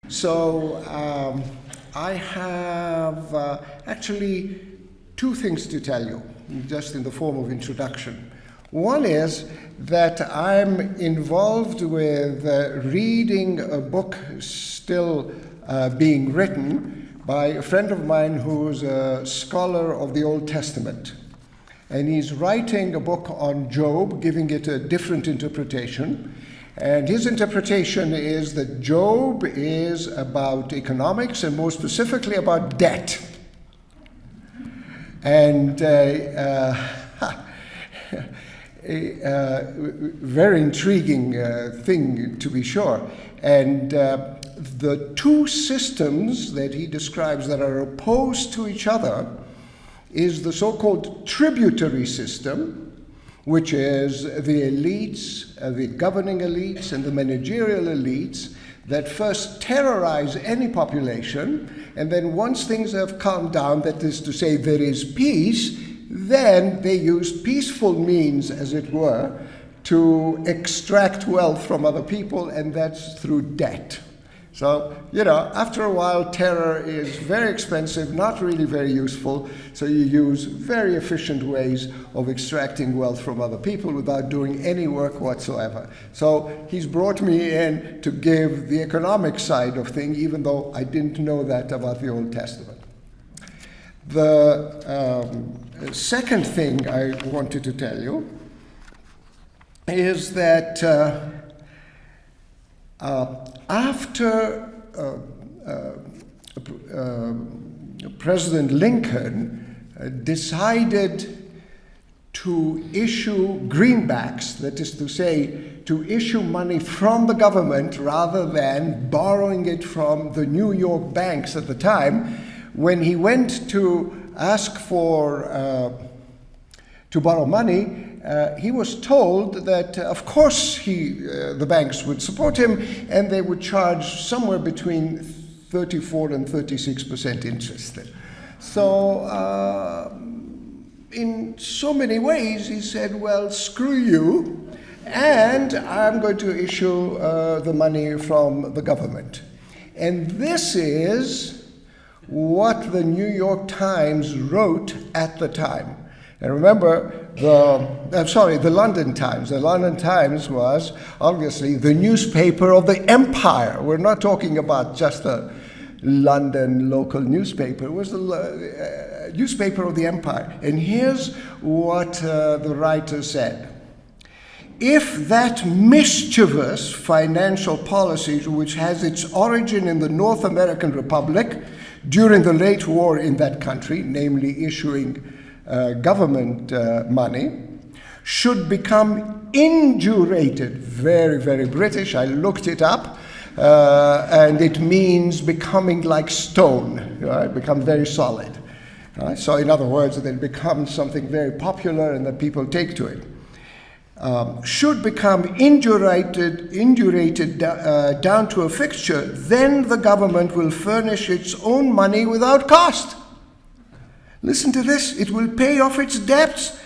So I have actually two things to tell you, just in the form of introduction. One is that I'm involved with reading a book still being written by a friend of mine who's a scholar of the Old Testament. And he's writing a book on Job, giving it a different interpretation. And his interpretation is that Job is about economics and more specifically about debt. And very intriguing thing, to be sure. And the two systems that he describes that are opposed to each other is the so-called tributary system, which is the elites, the governing elites and the managerial elites that first terrorize any population, and then once things have calmed down, that is to say there is peace, then they use peaceful means, as it were, to extract wealth from other people, and that's through debt. So, after a while, terror is very expensive, not really very useful, so you use very efficient ways of extracting wealth from other people without doing any work whatsoever. So he's brought me in to give the economic side of things, even though I didn't know that about the Old Testament. The second thing I wanted to tell you is that after President Lincoln decided to issue greenbacks, that is to say, to issue money from the government rather than borrowing it from the New York banks at the time, when he went to ask for to borrow money, he was told that, of course, the banks would support him, and they would charge somewhere between 34 and 36% interest. So, in so many ways, he said, well, screw you, and I'm going to issue the money from the government. And this is what the New York Times wrote at the time. And remember, the London Times. The London Times was obviously the newspaper of the empire. We're not talking about just a London local newspaper. It was the newspaper of the empire. And here's what the writer said. If that mischievous financial policy, which has its origin in the North American Republic during the late war in that country, namely issuing government money, should become indurated, very, very British, I looked it up, and it means becoming like stone, right? Become very solid. Right? So in other words, that it becomes something very popular and that people take to it. Should become indurated down to a fixture, then the government will furnish its own money without cost. Listen to this, it will pay off its debts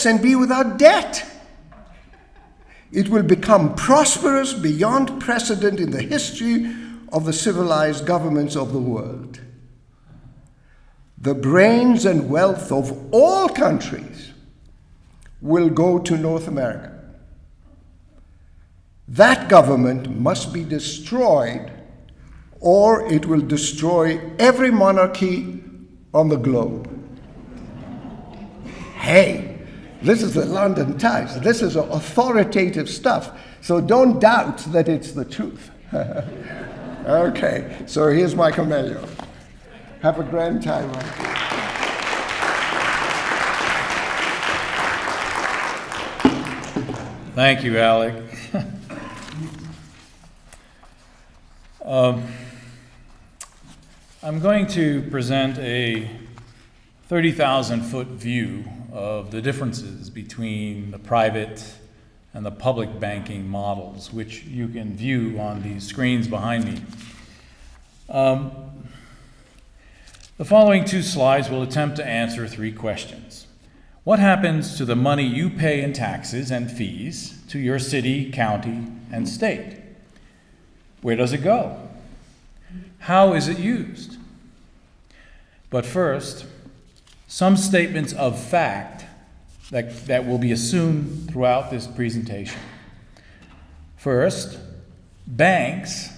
and be without debt. It will become prosperous beyond precedent in the history of the civilized governments of the world. The brains and wealth of all countries will go to North America. That government must be destroyed, or it will destroy every monarchy on the globe. Hey, this is the London Times. This is authoritative stuff. So don't doubt that it's the truth. Okay, so here's Michael Melio. Have a grand time. Thank you, Alec. I'm going to present a 30,000-foot view of the differences between the private and the public banking models, which you can view on these screens behind me. The following two slides will attempt to answer three questions. What happens to the money you pay in taxes and fees to your city, county, and state? Where does it go? How is it used? But first, some statements of fact that will be assumed throughout this presentation. First, banks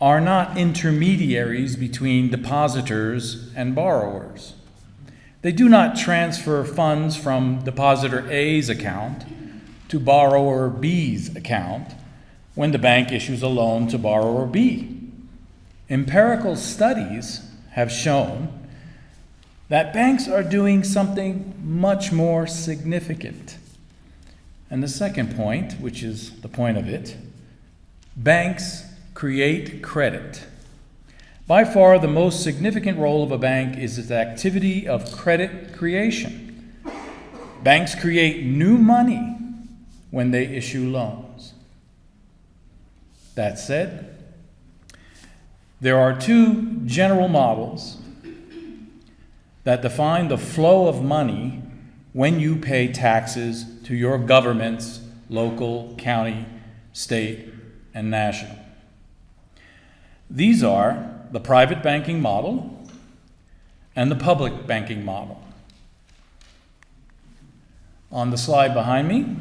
are not intermediaries between depositors and borrowers. They do not transfer funds from depositor A's account to borrower B's account when the bank issues a loan to borrower B. Empirical studies have shown that banks are doing something much more significant. And the second point, which is the point of it, banks create credit. By far, the most significant role of a bank is its activity of credit creation. Banks create new money when they issue loans. That said, there are two general models that define the flow of money when you pay taxes to your governments, local, county, state, and national. These are the private banking model and the public banking model. On the slide behind me,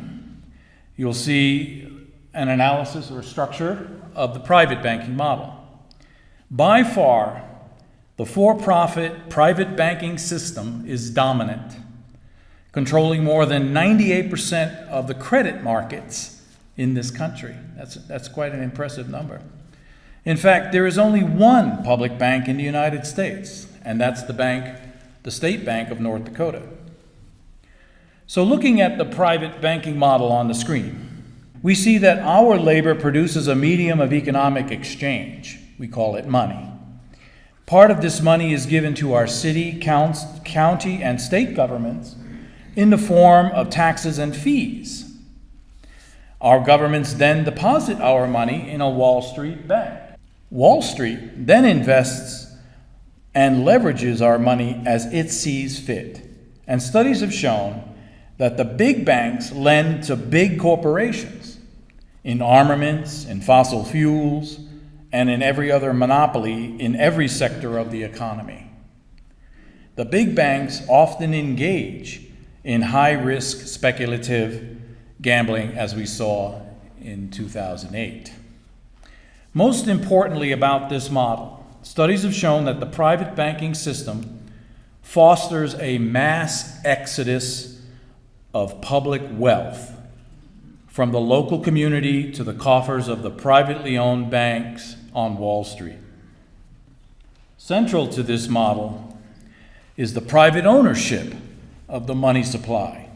you'll see an analysis or structure of the private banking model. By far, the for-profit private banking system is dominant, controlling more than 98% of the credit markets in this country. That's quite an impressive number. In fact, there is only one public bank in the United States, and that's the State Bank of North Dakota. So looking at the private banking model on the screen, we see that our labor produces a medium of economic exchange. We call it money. Part of this money is given to our city, county, and state governments in the form of taxes and fees. Our governments then deposit our money in a Wall Street bank. Wall Street then invests and leverages our money as it sees fit. And studies have shown that the big banks lend to big corporations in armaments, in fossil fuels, and in every other monopoly in every sector of the economy. The big banks often engage in high-risk speculative gambling, as we saw in 2008. Most importantly about this model, studies have shown that the private banking system fosters a mass exodus of public wealth from the local community to the coffers of the privately owned banks on Wall Street. Central to this model is the private ownership of the money supply,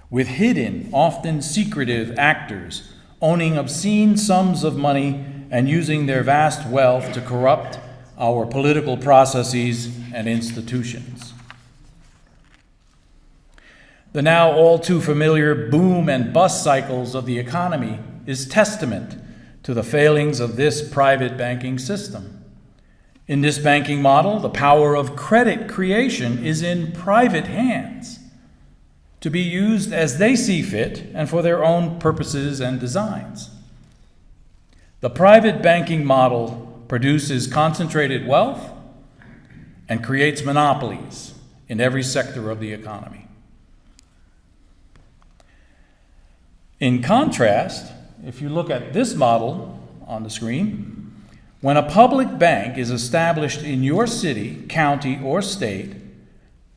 with hidden, often secretive actors owning obscene sums of money and using their vast wealth to corrupt our political processes and institutions. The now all too familiar boom and bust cycles of the economy is testament to the failings of this private banking system. In this banking model, the power of credit creation is in private hands to be used as they see fit and for their own purposes and designs. The private banking model produces concentrated wealth and creates monopolies in every sector of the economy. In contrast, if you look at this model on the screen, when a public bank is established in your city, county, or state,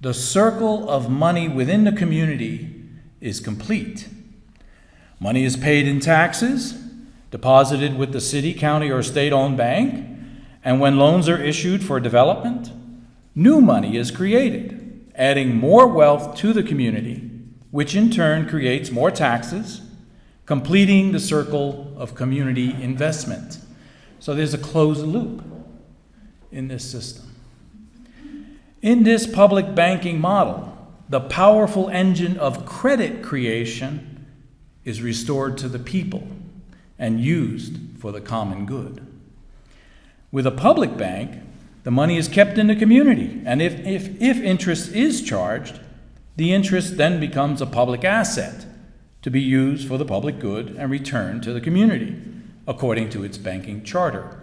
the circle of money within the community is complete. Money is paid in taxes, deposited with the city, county, or state-owned bank, and when loans are issued for development, new money is created, adding more wealth to the community, which in turn creates more taxes, completing the circle of community investment. So there's a closed loop in this system. In this public banking model, the powerful engine of credit creation is restored to the people and used for the common good. With a public bank, the money is kept in the community, and if interest is charged, the interest then becomes a public asset to be used for the public good and returned to the community, according to its banking charter.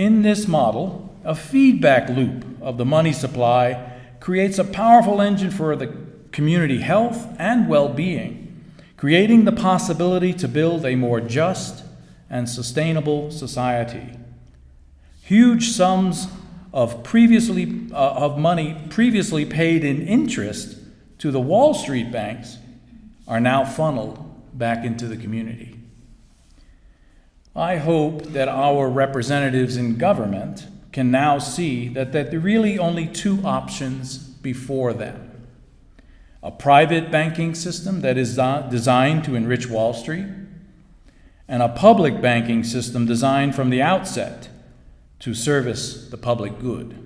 In this model, a feedback loop of the money supply creates a powerful engine for the community health and well-being, creating the possibility to build a more just and sustainable society. Huge sums of money previously paid in interest to the Wall Street banks are now funneled back into the community. I hope that our representatives in government can now see that there are really only two options before them: a private banking system that is designed to enrich Wall Street, and a public banking system designed from the outset to service the public good.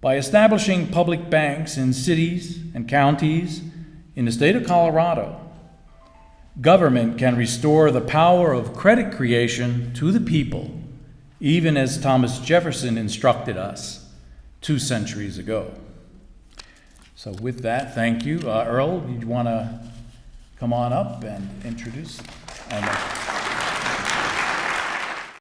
By establishing public banks in cities and counties in the state of Colorado, government can restore the power of credit creation to the people, even as Thomas Jefferson instructed us 2 centuries ago. So with that, thank you. Earl, you want to come on up and introduce?